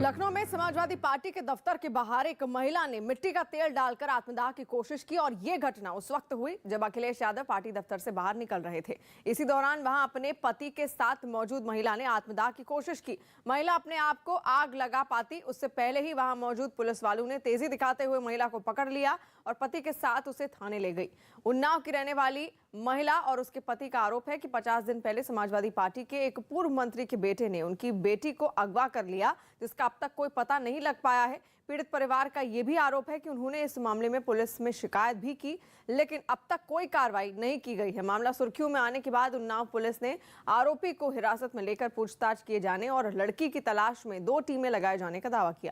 लखनऊ में समाजवादी पार्टी के दफ्तर के बाहर एक महिला ने मिट्टी का तेल डालकर आत्मदाह की कोशिश की और ये घटना उस वक्त हुई जब अखिलेश यादव पार्टी दफ्तर से बाहर निकल रहे थे। इसी दौरान वहां अपने पति के साथ मौजूद महिला ने आत्मदाह की कोशिश की। महिला अपने आप को आग लगा पाती उससे पहले ही वहां मौजूद पुलिस वालों ने तेजी दिखाते हुए महिला को पकड़ लिया और पति के साथ उसे थाने ले गई। उन्नाव की रहने वाली महिला और उसके पति का आरोप है कि 50 दिन पहले समाजवादी पार्टी के एक पूर्व मंत्री के बेटे ने उनकी बेटी को अगवा कर लिया, जिसका अब तक कोई पता नहीं लग पाया है। पीड़ित परिवार का यह भी आरोप है कि उन्होंने इस मामले में पुलिस में शिकायत भी की, लेकिन अब तक कोई कार्रवाई नहीं की गई है। मामला सुर्खियों में आने के बाद उन्नाव पुलिस ने आरोपी को हिरासत में लेकर पूछताछ किए जाने और लड़की की तलाश में 2 टीमें लगाए जाने का दावा किया।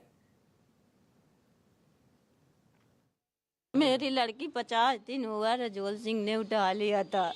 मेरी लड़की 50 दिन हुआ रजोल सिंह ने उठा लिया था।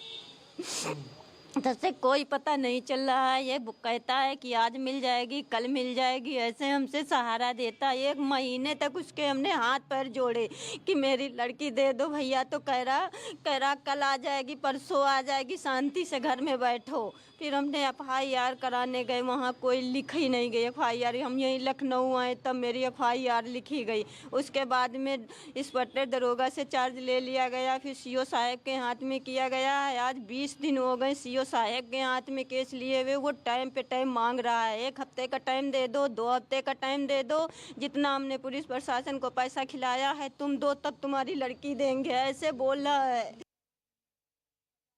तब से कोई पता नहीं चल रहा है। ये कहता है कि आज मिल जाएगी, कल मिल जाएगी, ऐसे हमसे सहारा देता है। 1 महीने तक उसके हमने हाथ पैर जोड़े कि मेरी लड़की दे दो भैया, तो कह रहा कल आ जाएगी, परसों आ जाएगी, शांति से घर में बैठो। फिर हमने FIR कराने गए, वहाँ कोई लिख ही नहीं गई FIR। हम यहीं लखनऊ आए तब मेरी FIR लिखी गई। उसके बाद में इंस्पेक्टर दरोगा से चार्ज ले लिया गया, फिर CO साहब के हाथ में किया गया है। आज 20 दिन हो गए CO साहब के हाथ में केस लिए हुए। वो टाइम पे टाइम मांग रहा है, 1 हफ्ते का टाइम दे दो, 2 हफ्ते का टाइम दे दो। जितना हमने पुलिस प्रशासन को पैसा खिलाया है, तुम दो तब तुम्हारी लड़की देंगे, ऐसे बोल रहा है।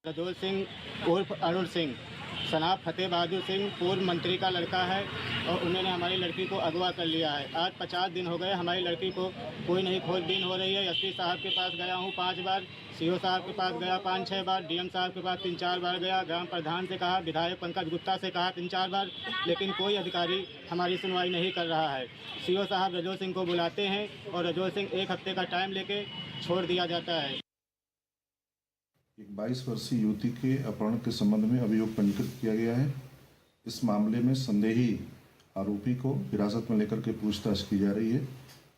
रजोल सिंह उर्फ अरुण सिंह सनाब फतेह बहादुर सिंह पूर्व मंत्री का लड़का है और उन्होंने हमारी लड़की को अगवा कर लिया है। आज 50 दिन हो गए, हमारी लड़की को कोई नहीं खोजबीन हो रही है। SP साहब के पास गया हूँ 5 बार, CO साहब के पास गया 5-6 बार, DM साहब के पास 3-4 बार गया, ग्राम प्रधान से कहा, विधायक पंकज गुप्ता से कहा 3-4 बार, लेकिन कोई अधिकारी हमारी सुनवाई नहीं कर रहा है। CO साहब रजोल सिंह को बुलाते हैं और रजोल सिंह 1 हफ्ते का टाइम लेके छोड़ दिया जाता है। एक 22 वर्षीय युवती के अपहरण के संबंध में अभियोग पंजीकृत किया गया है। इस मामले में संदेही आरोपी को हिरासत में लेकर के पूछताछ की जा रही है।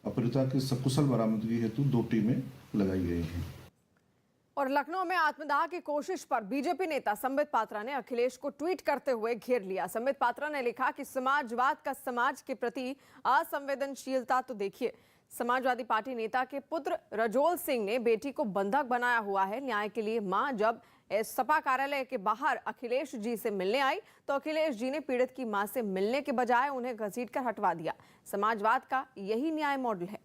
अपहृता की सकुशल बरामदगी हेतु 2 टीमें लगाई गई हैं। और लखनऊ में आत्मदाह की कोशिश पर बीजेपी नेता संबित पात्रा ने अखिलेश को ट्वीट करते हुए घेर लिया। संबित पात्रा ने लिखा कि समाजवाद का समाज के प्रति असंवेदनशीलता तो देखिए। समाजवादी पार्टी नेता के पुत्र रजोल सिंह ने बेटी को बंधक बनाया हुआ है। न्याय के लिए मां जब सपा कार्यालय के बाहर अखिलेश जी से मिलने आई तो अखिलेश जी ने पीड़ित की मां से मिलने के बजाय उन्हें घसीटकर हटवा दिया। समाजवाद का यही न्याय मॉडल है।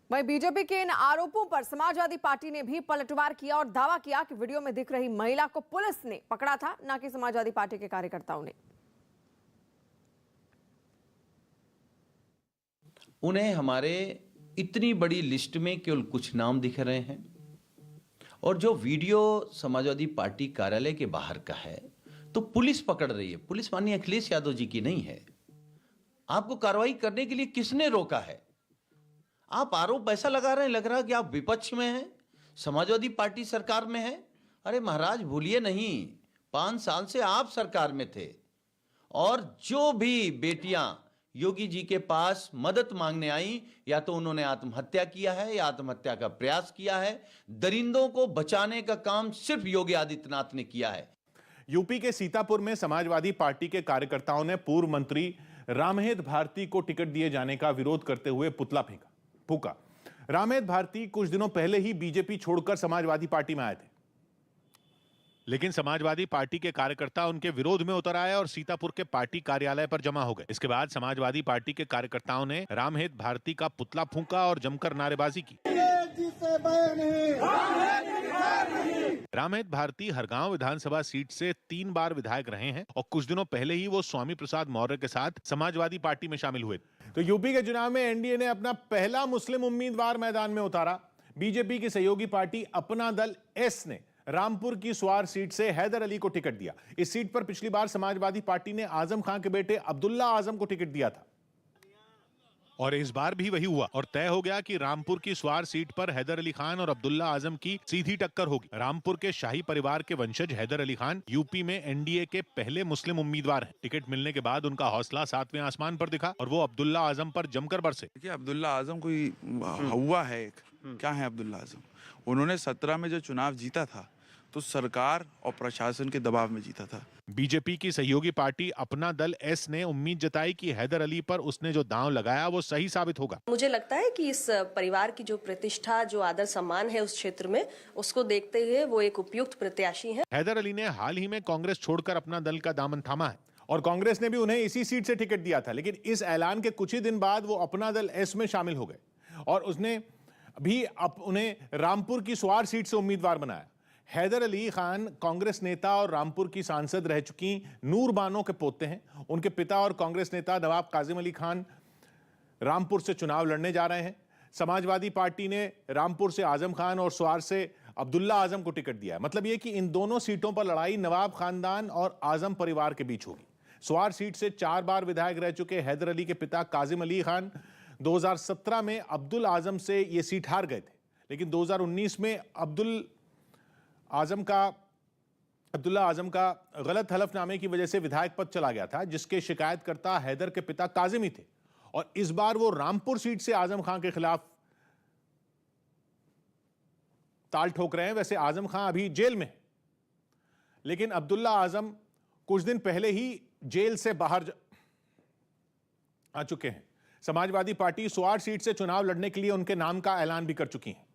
वहीं बीजेपी के इन आरोपों पर समाजवादी पार्टी ने भी पलटवार किया और दावा किया कि वीडियो में दिख रही महिला को पुलिस ने पकड़ा था, न कि समाजवादी पार्टी के कार्यकर्ताओं ने। उन्हें हमारे इतनी बड़ी लिस्ट में केवल कुछ नाम दिख रहे हैं और जो वीडियो समाजवादी पार्टी कार्यालय के बाहर का है तो पुलिस पकड़ रही है। पुलिस माननीय अखिलेश यादव जी की नहीं है। आपको कार्रवाई करने के लिए किसने रोका है? आप आरोप ऐसा लगा रहे हैं, लग रहा है कि आप विपक्ष में हैं, समाजवादी पार्टी सरकार में है। अरे महाराज भूलिए नहीं, 5 साल से आप सरकार में थे और जो भी बेटियां योगी जी के पास मदद मांगने आई, या तो उन्होंने आत्महत्या किया है या आत्महत्या का प्रयास किया है। दरिंदों को बचाने का काम सिर्फ योगी आदित्यनाथ ने किया है। यूपी के सीतापुर में समाजवादी पार्टी के कार्यकर्ताओं ने पूर्व मंत्री रामहेत भारती को टिकट दिए जाने का विरोध करते हुए पुतला फूका। रामहेत भारती कुछ दिनों पहले ही बीजेपी छोड़कर समाजवादी पार्टी में आए थे, लेकिन समाजवादी पार्टी के कार्यकर्ता उनके विरोध में उतर आए और सीतापुर के पार्टी कार्यालय पर जमा हो गए। इसके बाद समाजवादी पार्टी के कार्यकर्ताओं ने रामहेत भारती का पुतला फूंका और जमकर नारेबाजी की। रामहेत भारती हरगांव विधानसभा सीट से 3 बार विधायक रहे हैं और कुछ दिनों पहले ही वो स्वामी प्रसाद मौर्य के साथ समाजवादी पार्टी में शामिल हुए। तो यूपी के चुनाव में एनडीए ने अपना पहला मुस्लिम उम्मीदवार मैदान में उतारा। बीजेपी की सहयोगी पार्टी अपना दल एस ने रामपुर की स्वार सीट से हैदर अली को टिकट दिया। इस सीट पर पिछली बार समाजवादी पार्टी ने आजम खान के बेटे अब्दुल्ला आजम को टिकट दिया था और इस बार भी वही हुआ और तय हो गया कि रामपुर की स्वार सीट पर हैदर अली खान और अब्दुल्ला आजम की सीधी टक्कर होगी। रामपुर के शाही परिवार के वंशज हैदर अली खान यूपी में एनडीए के पहले मुस्लिम उम्मीदवार हैं। टिकट मिलने के बाद उनका हौसला 7वें आसमान पर दिखा और वो अब्दुल्ला आजम पर जमकर बरसे। अब्दुल्ला आजम कोई हुआ है, क्या है अब्दुल्ला आजम? उन्होंने 17 में जो चुनाव जीता था तो सरकार और प्रशासन के दबाव में जीता था। बीजेपी की सहयोगी पार्टी अपना दल एस ने उम्मीद जताई कि हैदर अली पर उसने जो दांव लगाया वो सही साबित होगा। मुझे लगता है कि इस परिवार की जो प्रतिष्ठा, जो आदर सम्मान है उस क्षेत्र में, उसको देखते हुए वो एक उपयुक्त प्रत्याशी हैं। हैदर अली ने हाल ही में कांग्रेस छोड़कर अपना दल का दामन थामा है और कांग्रेस ने भी उन्हें इसी सीट से टिकट दिया था, लेकिन इस ऐलान के कुछ ही दिन बाद वो अपना दल एस में शामिल हो गए और उसने भी उन्हें रामपुर की स्वार सीट से उम्मीदवार बनाया। हैदर अली खान कांग्रेस नेता और रामपुर की सांसद रह चुकी नूर बानो के पोते हैं। उनके पिता और कांग्रेस नेता नवाब काजिम अली खान रामपुर से चुनाव लड़ने जा रहे हैं। समाजवादी पार्टी ने रामपुर से आजम खान और स्वार से अब्दुल्ला आजम को टिकट दिया है। मतलब यह कि इन दोनों सीटों पर लड़ाई नवाब खानदान और आजम परिवार के बीच होगी। स्वार सीट से 4 बार विधायक रह चुके हैदर अली के पिता काजिम अली खान 2017 में अब्दुल आजम से यह सीट हार गए थे, लेकिन 2019 में अब्दुल्ला आजम का गलत हलफनामे की वजह से विधायक पद चला गया था, जिसके शिकायतकर्ता हैदर के पिता काजिम ही थे। और इस बार वो रामपुर सीट से आजम खान के खिलाफ ताल ठोक रहे हैं। वैसे आजम खान अभी जेल में है, लेकिन अब्दुल्ला आजम कुछ दिन पहले ही जेल से बाहर आ चुके हैं। समाजवादी पार्टी स्वार सीट से चुनाव लड़ने के लिए उनके नाम का ऐलान भी कर चुकी है,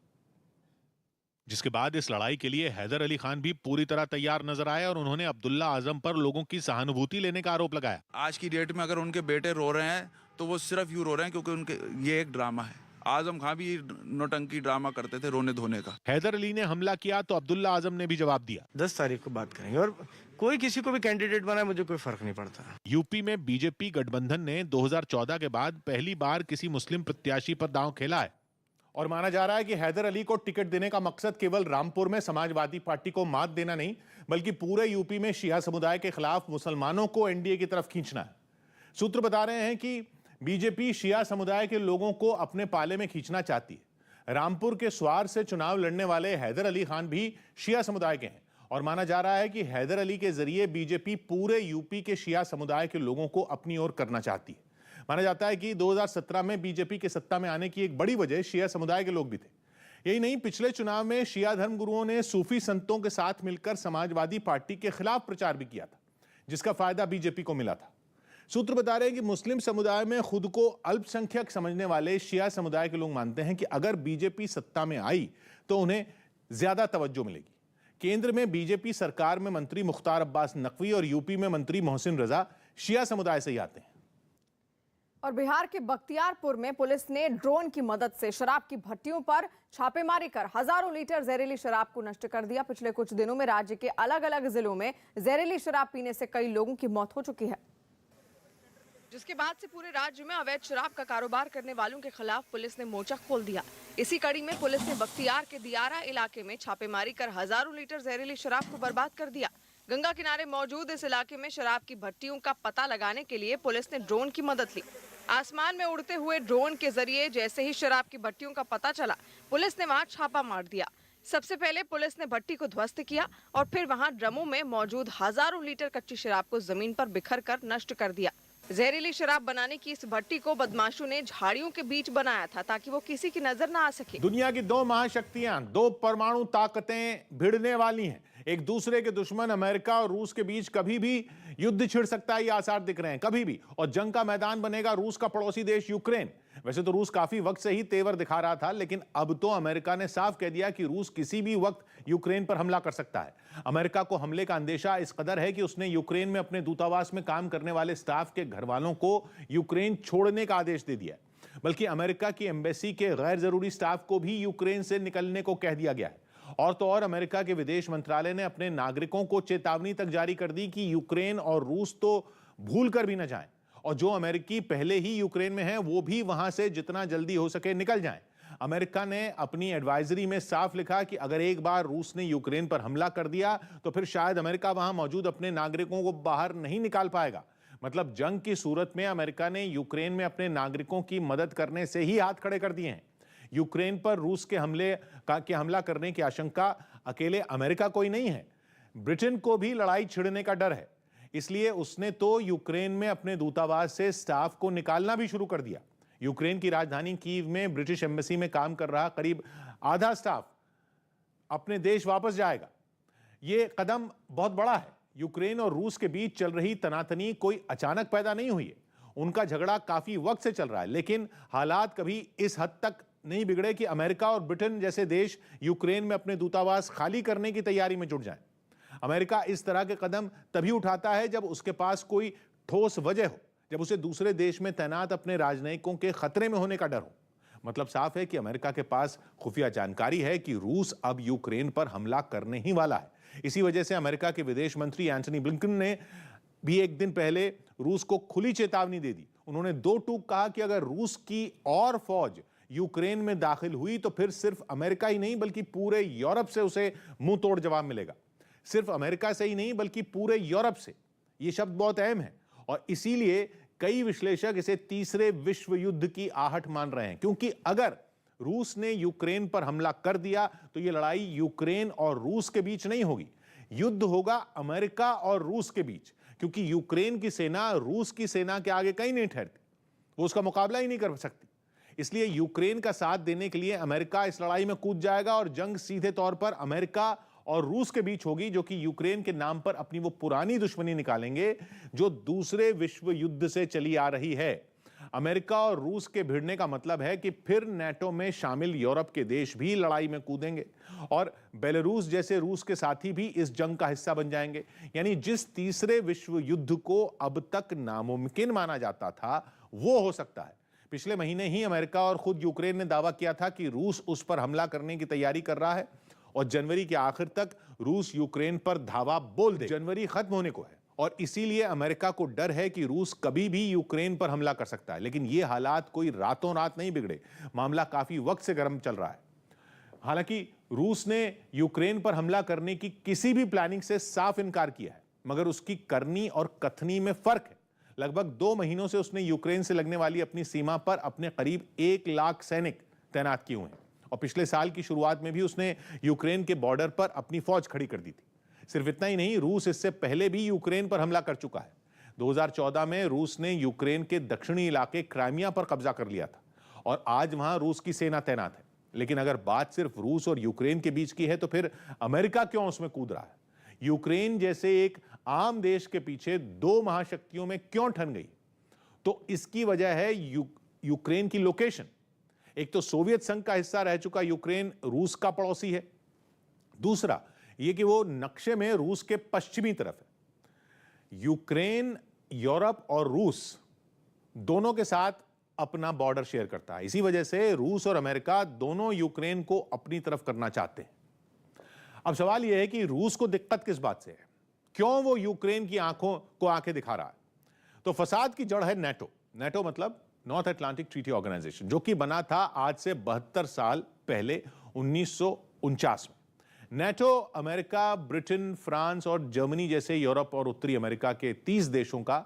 जिसके बाद इस लड़ाई के लिए हैदर अली खान भी पूरी तरह तैयार नजर आए और उन्होंने अब्दुल्ला आजम पर लोगों की सहानुभूति लेने का आरोप लगाया। आज की डेट में अगर उनके बेटे रो रहे हैं तो वो सिर्फ यूं रो रहे हैं क्योंकि उनके ये एक ड्रामा है। आजम खान भी नौटंकी ड्रामा करते थे रोने धोने का। हैदर अली ने हमला किया तो अब्दुल्ला आजम ने भी जवाब दिया। 10 तारीख को बात करेंगे और कोई किसी को भी कैंडिडेट बनाए, मुझे कोई फर्क नहीं पड़ता। यूपी में बीजेपी गठबंधन ने 2014 के बाद पहली बार किसी मुस्लिम प्रत्याशी पर दांव खेला है और माना जा रहा है कि हैदर अली को टिकट देने का मकसद केवल रामपुर में समाजवादी पार्टी को मात देना नहीं, बल्कि पूरे यूपी में शिया समुदाय के खिलाफ मुसलमानों को एनडीए की तरफ खींचना है। सूत्र बता रहे हैं कि बीजेपी शिया समुदाय के लोगों को अपने पाले में खींचना चाहती है। रामपुर के स्वार से चुनाव लड़ने वाले हैदर अली खान भी शिया समुदाय के हैं और माना जा रहा है कि हैदर अली के जरिए बीजेपी पूरे यूपी के शिया समुदाय के लोगों को अपनी ओर करना चाहती है। माना जाता है कि 2017 में बीजेपी के सत्ता में आने की एक बड़ी वजह शिया समुदाय के लोग भी थे। यही नहीं, पिछले चुनाव में शिया धर्मगुरुओं ने सूफी संतों के साथ मिलकर समाजवादी पार्टी के खिलाफ प्रचार भी किया था, जिसका फायदा बीजेपी को मिला था। सूत्र बता रहे हैं कि मुस्लिम समुदाय में खुद को अल्पसंख्यक समझने वाले शिया समुदाय के लोग मानते हैं कि अगर बीजेपी सत्ता में आई तो उन्हें ज्यादा तवज्जो मिलेगी। केंद्र में बीजेपी सरकार में मंत्री मुख्तार अब्बास नकवी और यूपी में मंत्री मोहसिन रजा शिया समुदाय से ही आते हैं। और बिहार के बख्तियारपुर में पुलिस ने ड्रोन की मदद से शराब की भट्टियों पर छापेमारी कर हजारों लीटर जहरीली शराब को नष्ट कर दिया। पिछले कुछ दिनों में राज्य के अलग अलग जिलों में जहरीली शराब पीने से कई लोगों की मौत हो चुकी है, जिसके बाद से पूरे राज्य में अवैध शराब का कारोबार करने वालों के खिलाफ पुलिस ने मोर्चा खोल दिया। इसी कड़ी में पुलिस ने बख्तियार के दियारा इलाके में छापेमारी कर हजारों लीटर जहरीली शराब को बर्बाद कर दिया। गंगा किनारे मौजूद इस इलाके में शराब की भट्टियों का पता लगाने के लिए पुलिस ने ड्रोन की मदद ली। आसमान में उड़ते हुए ड्रोन के जरिए जैसे ही शराब की भट्टियों का पता चला, पुलिस ने वहां छापा मार दिया। सबसे पहले पुलिस ने भट्टी को ध्वस्त किया और फिर वहां ड्रमों में मौजूद हजारों लीटर कच्ची शराब को जमीन पर बिखर कर नष्ट कर दिया। जहरीली शराब बनाने की इस भट्टी को बदमाशों ने झाड़ियों के बीच बनाया था ताकि वो किसी की नजर ना आ सके। दुनिया की 2 महाशक्तियां, 2 परमाणु ताकतें भिड़ने वाली हैं। एक दूसरे के दुश्मन अमेरिका और रूस के बीच कभी भी युद्ध छिड़ सकता है, ये आसार दिख रहे हैं कभी भी। और जंग का मैदान बनेगा रूस का पड़ोसी देश यूक्रेन। वैसे तो रूस काफी वक्त से ही तेवर दिखा रहा था, लेकिन अब तो अमेरिका ने साफ कह दिया कि रूस किसी भी वक्त यूक्रेन पर हमला कर सकता है। अमेरिका को हमले का अंदेशा इस कदर है कि उसने यूक्रेन में अपने दूतावास में काम करने वाले स्टाफ के घर वालों को यूक्रेन छोड़ने का आदेश दे दिया है। बल्कि अमेरिका की एम्बेसी के गैर जरूरी स्टाफ को भी यूक्रेन से निकलने को कह दिया गया है। और तो और अमेरिका के विदेश मंत्रालय ने अपने नागरिकों को चेतावनी तक जारी कर दी कि यूक्रेन और रूस तो भूल कर भी न जाएं, और जो अमेरिकी पहले ही यूक्रेन में हैं वो भी वहां से जितना जल्दी हो सके निकल जाएं। अमेरिका ने अपनी एडवाइजरी में साफ लिखा कि अगर एक बार रूस ने यूक्रेन पर हमला कर दिया तो फिर शायद अमेरिका वहां मौजूद अपने नागरिकों को बाहर नहीं निकाल पाएगा। मतलब जंग की सूरत में अमेरिका ने यूक्रेन में अपने नागरिकों की मदद करने से ही हाथ खड़े कर दिए हैं। यूक्रेन पर रूस के हमला करने की आशंका अकेले अमेरिका को ही नहीं है, ब्रिटेन को भी लड़ाई छिड़ने का डर है। इसलिए उसने तो यूक्रेन में अपने दूतावास से स्टाफ को निकालना भी शुरू कर दिया। यूक्रेन की राजधानी कीव में ब्रिटिश एम्बेसी में काम कर रहा करीब आधा स्टाफ अपने देश वापस जाएगा। ये कदम बहुत बड़ा है। यूक्रेन और रूस के बीच चल रही तनातनी कोई अचानक पैदा नहीं हुई है, उनका झगड़ा काफी वक्त से चल रहा है, लेकिन हालात कभी इस हद तक नहीं बिगड़े कि अमेरिका और ब्रिटेन जैसे देश यूक्रेन में अपने दूतावास खाली करने की तैयारी में जुट जाएं। अमेरिका इस तरह के कदम तभी उठाता है जब उसके पास कोई ठोस वजह हो, जब उसे दूसरे देश में तैनात अपने राजनयिकों के खतरे में होने का डर हो। मतलब साफ है कि अमेरिका के पास खुफिया जानकारी है कि रूस अब यूक्रेन पर हमला करने ही वाला है। इसी वजह से अमेरिका के विदेश मंत्री एंटनी ब्लिंकन ने भी एक दिन पहले रूस को खुली चेतावनी दे दी। उन्होंने दो टूक कहा कि अगर रूस की और फौज यूक्रेन में दाखिल हुई तो फिर सिर्फ अमेरिका ही नहीं बल्कि पूरे यूरोप से उसे मुंह तोड़ जवाब मिलेगा। सिर्फ अमेरिका से ही नहीं बल्कि पूरे यूरोप से। यह शब्द बहुत अहम है और इसीलिए कई विश्लेषक इसे तीसरे विश्व युद्ध की आहट मान रहे हैं, क्योंकि अगर रूस ने यूक्रेन पर हमला कर दिया तो यह लड़ाई यूक्रेन और रूस के बीच नहीं होगी, युद्ध होगा अमेरिका और रूस के बीच, क्योंकि यूक्रेन की सेना रूस की सेना के आगे कहीं नहीं ठहरती, वो उसका मुकाबला ही नहीं कर सकती। इसलिए यूक्रेन का साथ देने के लिए अमेरिका इस लड़ाई में कूद जाएगा और जंग सीधे तौर पर अमेरिका और रूस के बीच होगी, जो कि यूक्रेन के नाम पर अपनी वो पुरानी दुश्मनी निकालेंगे जो दूसरे विश्व युद्ध से चली आ रही है। अमेरिका और रूस के भिड़ने का मतलब है कि फिर नाटो में शामिल यूरोप के देश भी लड़ाई में कूदेंगे और बेलारूस जैसे रूस के साथी भी इस जंग का हिस्सा बन जाएंगे। यानी जिस तीसरे विश्व युद्ध को अब तक नामुमकिन माना जाता था वो हो सकता है। पिछले महीने ही अमेरिका और खुद यूक्रेन ने दावा किया था कि रूस उस पर हमला करने की तैयारी कर रहा है और जनवरी के आखिर तक रूस यूक्रेन पर धावा बोल दे। जनवरी खत्म होने को है और इसीलिए अमेरिका को डर है कि रूस कभी भी यूक्रेन पर हमला कर सकता है। लेकिन ये हालात कोई रातों रात नहीं बिगड़े, मामला काफी वक्त से गर्म चल रहा है। हालांकि रूस ने यूक्रेन पर हमला करने की किसी भी प्लानिंग से साफ इनकार किया है, मगर उसकी करनी और कथनी में फर्क है। लगभग 2 महीनों से उसने यूक्रेन से लगने वाली अपनी सीमा पर अपने करीब 1 लाख सैनिक तैनात किए हुए हैं और पिछले साल की शुरुआत में भी उसने यूक्रेन के बॉर्डर पर अपनी फौज खड़ी कर दी थी। सिर्फ इतना ही नहीं, रूस इससे पहले भी यूक्रेन पर हमला कर चुका है। 2014 में रूस ने यूक्रेन के दक्षिणी इलाके क्राइमिया पर कब्जा कर लिया था और आज वहां रूस की सेना तैनात है। लेकिन अगर बात सिर्फ रूस और यूक्रेन के बीच की है तो फिर अमेरिका क्यों उसमें कूद रहा है? यूक्रेन जैसे एक आम देश के पीछे 2 महाशक्तियों में क्यों ठन गई? तो इसकी वजह है यूक्रेन की लोकेशन। एक तो सोवियत संघ का हिस्सा रह चुका यूक्रेन रूस का पड़ोसी है, दूसरा यह कि वो नक्शे में रूस के पश्चिमी तरफ है। यूक्रेन यूरोप और रूस दोनों के साथ अपना बॉर्डर शेयर करता है। इसी वजह से रूस और अमेरिका दोनों यूक्रेन को अपनी तरफ करना चाहते हैं। अब सवाल यह है कि रूस को दिक्कत किस बात से है? क्यों वो यूक्रेन की आंखों को आंखें दिखा रहा है? तो फसाद की जड़ है नाटो। नाटो मतलब नॉर्थ अटलांटिक ट्रीटी ऑर्गेनाइजेशन, जो कि बना था आज से 72 साल पहले 1949 में। नाटो अमेरिका, ब्रिटेन, फ्रांस और जर्मनी जैसे यूरोप और उत्तरी अमेरिका के 30 देशों का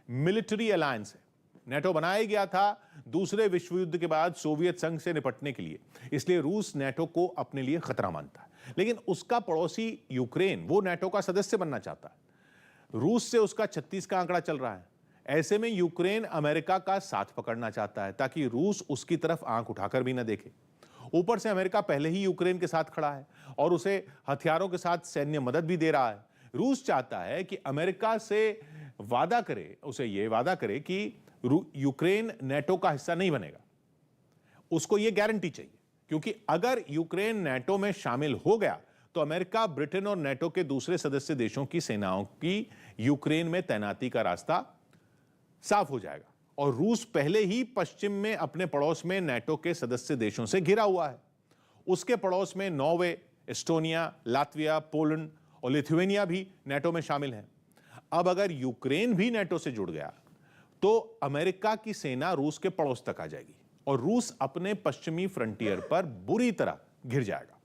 मिलिट्री अलायंस है। नाटो बनाया गया था दूसरे विश्व युद्ध के बाद सोवियत संघ से निपटने के लिए, इसलिए रूस नाटो को अपने लिए खतरा मानता है। लेकिन उसका पड़ोसी यूक्रेन वो नाटो का सदस्य बनना चाहता है। रूस से उसका 36 का आंकड़ा चल रहा है। ऐसे में यूक्रेन अमेरिका का साथ पकड़ना चाहता है ताकि रूस उसकी तरफ आंख उठाकर भी न देखे। ऊपर से अमेरिका पहले ही यूक्रेन के साथ खड़ा है और उसे हथियारों के साथ सैन्य मदद भी दे रहा है। रूस चाहता है कि अमेरिका से वादा करे, उसे यह वादा करे कि यूक्रेन नाटो का हिस्सा नहीं बनेगा। उसको यह गारंटी चाहिए, क्योंकि अगर यूक्रेन नाटो में शामिल हो गया तो अमेरिका, ब्रिटेन और नाटो के दूसरे सदस्य देशों की सेनाओं की यूक्रेन में तैनाती का रास्ता साफ हो जाएगा। और रूस पहले ही पश्चिम में अपने पड़ोस में नाटो के सदस्य देशों से घिरा हुआ है। उसके पड़ोस में नॉर्वे, एस्टोनिया, लातविया, पोलैंड और लिथुआनिया भी नाटो में शामिल हैं। अब अगर यूक्रेन भी नाटो से जुड़ गया तो अमेरिका की सेना रूस के पड़ोस तक आ जाएगी और रूस अपने पश्चिमी फ्रंटियर पर बुरी तरह घिर जाएगा।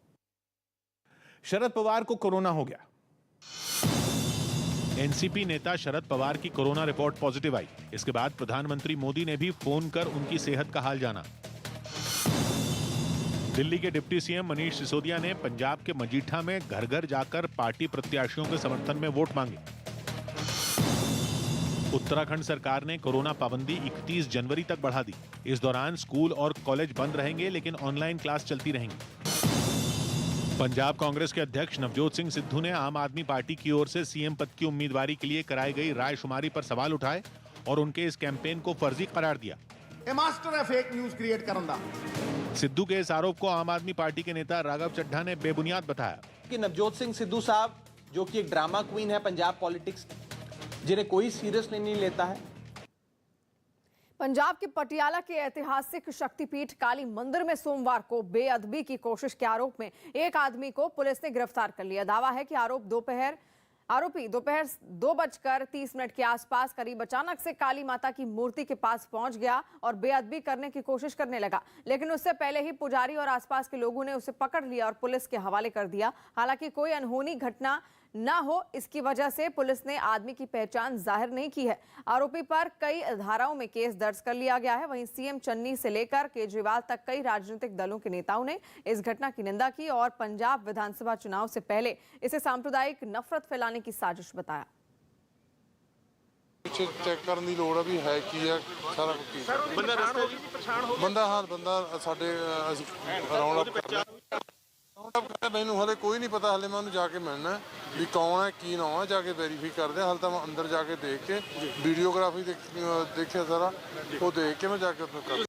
शरद पवार को कोरोना हो गया। एनसीपी नेता शरद पवार की कोरोना रिपोर्ट पॉजिटिव आई। इसके बाद प्रधानमंत्री मोदी ने भी फोन कर उनकी सेहत का हाल जाना। दिल्ली के डिप्टी सीएम मनीष सिसोदिया ने पंजाब के मजीठा में घर घर जाकर पार्टी प्रत्याशियों के समर्थन में वोट मांगे। उत्तराखंड सरकार ने कोरोना पाबंदी 31 जनवरी तक बढ़ा दी। इस दौरान स्कूल और कॉलेज बंद रहेंगे, लेकिन ऑनलाइन क्लास चलती रहेंगी। पंजाब कांग्रेस के अध्यक्ष नवजोत सिंह सिद्धू ने आम आदमी पार्टी की ओर से सीएम पद की उम्मीदवारी के लिए कराई गई रायशुमारी पर सवाल उठाए और उनके इस कैंपेन को फर्जी करार दिया। मास्टर है फेक न्यूज क्रिएट करने दा। सिद्धू के इस आरोप को आम आदमी पार्टी के नेता राघव चड्ढा ने बेबुनियाद बताया कि नवजोत सिंह सिद्धू साहब जो कि एक ड्रामा क्वीन है पंजाब पॉलिटिक्स, जिन्हें कोई सीरियसली नहीं लेता है। पंजाब के पटियाला के ऐतिहासिक शक्तिपीठ काली मंदिर में सोमवार को बेअदबी की कोशिश के आरोप में एक आदमी को पुलिस ने गिरफ्तार कर लिया। दावा है कि आरोपी दोपहर 2:30 के आसपास करीब अचानक से काली माता की मूर्ति के पास पहुंच गया और बेअदबी करने की कोशिश करने लगा, लेकिन उससे पहले ही पुजारी और आसपास के लोगों ने उसे पकड़ लिया और पुलिस के हवाले कर दिया। हालांकि कोई अनहोनी घटना न हो इसकी वजह से पुलिस ने आदमी की पहचान जाहिर नहीं की है। आरोपी पर कई धाराओं में केस दर्ज कर लिया गया है। वहीं सीएम चन्नी से लेकर केजरीवाल तक कई राजनीतिक दलों के नेताओं ने इस घटना की निंदा की और पंजाब विधानसभा चुनाव से पहले इसे सांप्रदायिक नफरत फैलाने की साजिश बताया। चेक करने की लोड़ भी है कि है सारा कुछ बंदा साडे मैनू हले कोई नहीं पता, हले मैं उन्हें जाके मिलना भी कौन है की ना है, जाके वेरीफाई कर दे। हाल तो मैं अंदर जाके देख के वीडियोग्राफी देखा सारा वो देख के मैं जाके कर।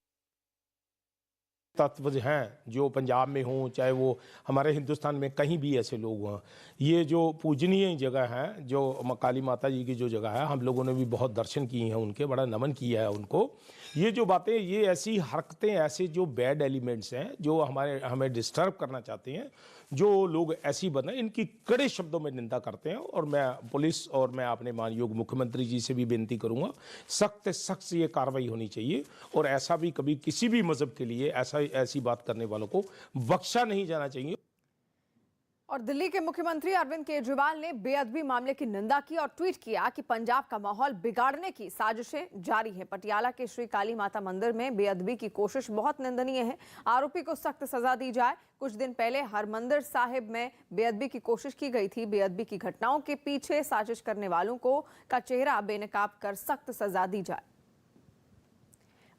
तत्व हैं जो पंजाब में हों चाहे वो हमारे हिंदुस्तान में कहीं भी ऐसे लोग हों, ये जो पूजनीय जगह है, जो काली माता जी की जो जगह है, हम लोगों ने भी बहुत दर्शन किए हैं उनके, बड़ा नमन किया है उनको। ये जो बातें, ये ऐसी हरकतें, ऐसे जो बैड एलिमेंट्स हैं जो हमें डिस्टर्ब करना चाहते हैं, जो लोग ऐसी बने, इनकी कड़े शब्दों में निंदा करते हैं। और मैं पुलिस और मैं अपने माननीय मुख्यमंत्री जी से भी बेनती करूंगा, सख्त सख्त ये कार्रवाई होनी चाहिए और ऐसा भी कभी किसी भी मजहब के लिए ऐसी बात करने वालों को बख्शा नहीं जाना चाहिए। और दिल्ली के मुख्यमंत्री अरविंद केजरीवाल ने बेअदबी मामले की निंदा की और ट्वीट किया कि पंजाब का माहौल बिगाड़ने की साजिशें जारी हैं। पटियाला के श्री काली माता मंदिर में बेअदबी की कोशिश बहुत निंदनीय है। आरोपी को सख्त सजा दी जाए। कुछ दिन पहले हरमंदिर साहिब में बेअदबी की कोशिश की गई थी। बेअदबी की घटनाओं के पीछे साजिश करने वालों का चेहरा बेनकाब कर सख्त सजा दी जाए।